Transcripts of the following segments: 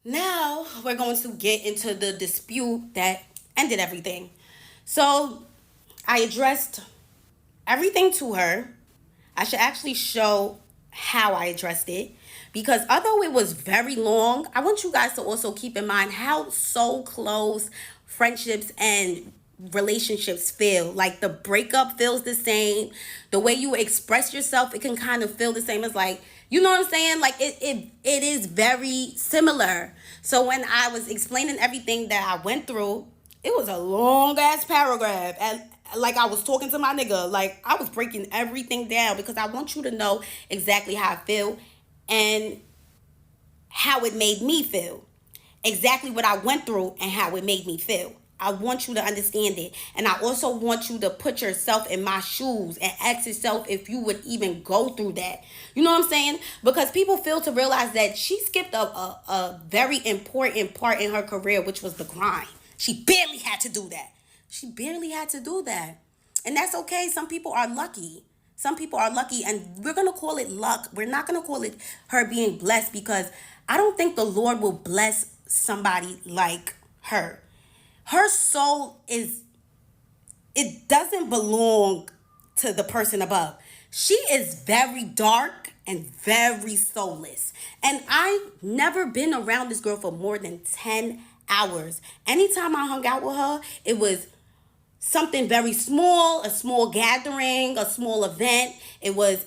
Now we're going to get into the dispute that ended everything. So I addressed everything to her. I should actually show how I addressed it because although it was very long, I want you guys to also keep in mind how so close friendships and relationships feel. Like the breakup feels the same. The way you express yourself, it can kind of feel the same as like, you know what I'm saying? Like it is very similar. So when I was explaining everything that I went through, it was a long ass paragraph. And like I was talking to my nigga. Like I was breaking everything down because I want you to know exactly how I feel and how it made me feel. Exactly what I went through and how it made me feel. I want you to understand it. And I also want you to put yourself in my shoes and ask yourself if you would even go through that. You know what I'm saying? Because people fail to realize that she skipped a very important part in her career, which was the grind. She barely had to do that. She barely had to do that. And that's okay. Some people are lucky. Some people are lucky, and we're going to call it luck. We're not going to call it her being blessed because I don't think the Lord will bless somebody like her. Her soul it doesn't belong to the person above. She is very dark and very soulless. And I've never been around this girl for more than 10 hours. Anytime I hung out with her, it was something very small, a small gathering, a small event. It was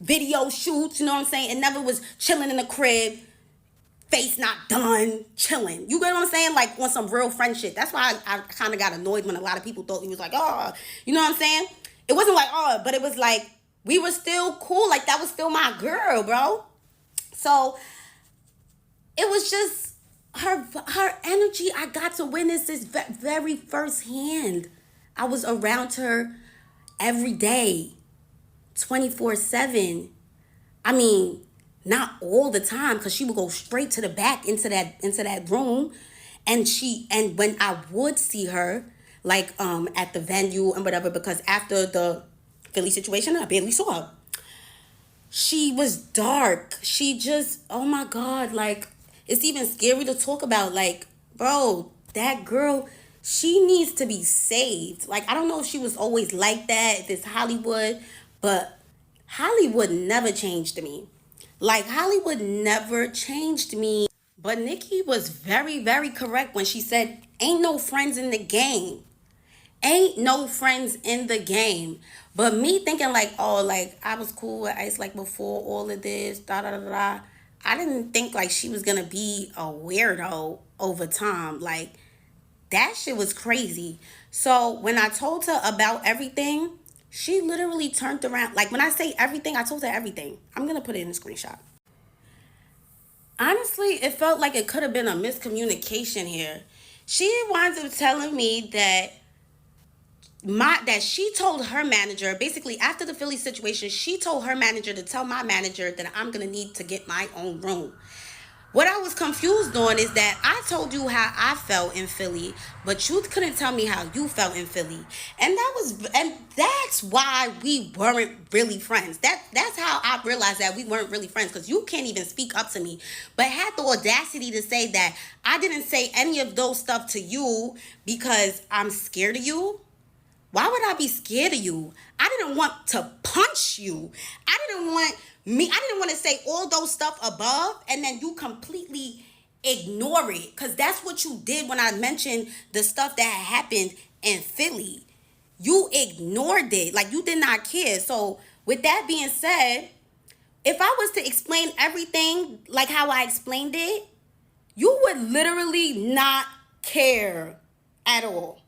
video shoots, you know what I'm saying? It never was chilling in the crib, face not done, chilling. You get what I'm saying? Like on some real friend shit. That's why I kind of got annoyed when a lot of people thought he was like, oh, you know what I'm saying? It wasn't like, oh, but it was like, we were still cool. Like that was still my girl, bro. So it was just her energy. I got to witness this very firsthand. I was around her every day, 24/7. I mean, not all the time, because she would go straight to the back into that room. And when I would see her, like at the venue and whatever, because after the Philly situation, I barely saw her. She was dark. She just, oh my God, like it's even scary to talk about. Like, bro, that girl, she needs to be saved. Like, I don't know if she was always like that, if it's Hollywood, but Hollywood never changed me. Like, Hollywood never changed me. But Nikki was very, very correct when she said, ain't no friends in the game. Ain't no friends in the game. But me thinking like, oh, like I was cool with Ice like before all of this, da da da da. I didn't think like she was gonna be a weirdo over time. Like that shit was crazy. So when I told her about everything, she literally turned around. Like when I say everything, I told her everything. I'm gonna put it in a screenshot. Honestly, it felt like it could have been a miscommunication here. She winds up telling me that she told her manager, basically after the Philly situation, she told her manager to tell my manager that I'm gonna need to get my own room. What I was confused on is that I told you how I felt in Philly, but you couldn't tell me how you felt in Philly. And that's why we weren't really friends. That's how I realized that we weren't really friends, because you can't even speak up to me, but had the audacity to say that I didn't say any of those stuff to you because I'm scared of you. Why would I be scared of you? I didn't want to punch you. I didn't want to say all those stuff above and then you completely ignore it. Because that's what you did when I mentioned the stuff that had happened in Philly. You ignored it. Like you did not care. So with that being said, if I was to explain everything like how I explained it, you would literally not care at all.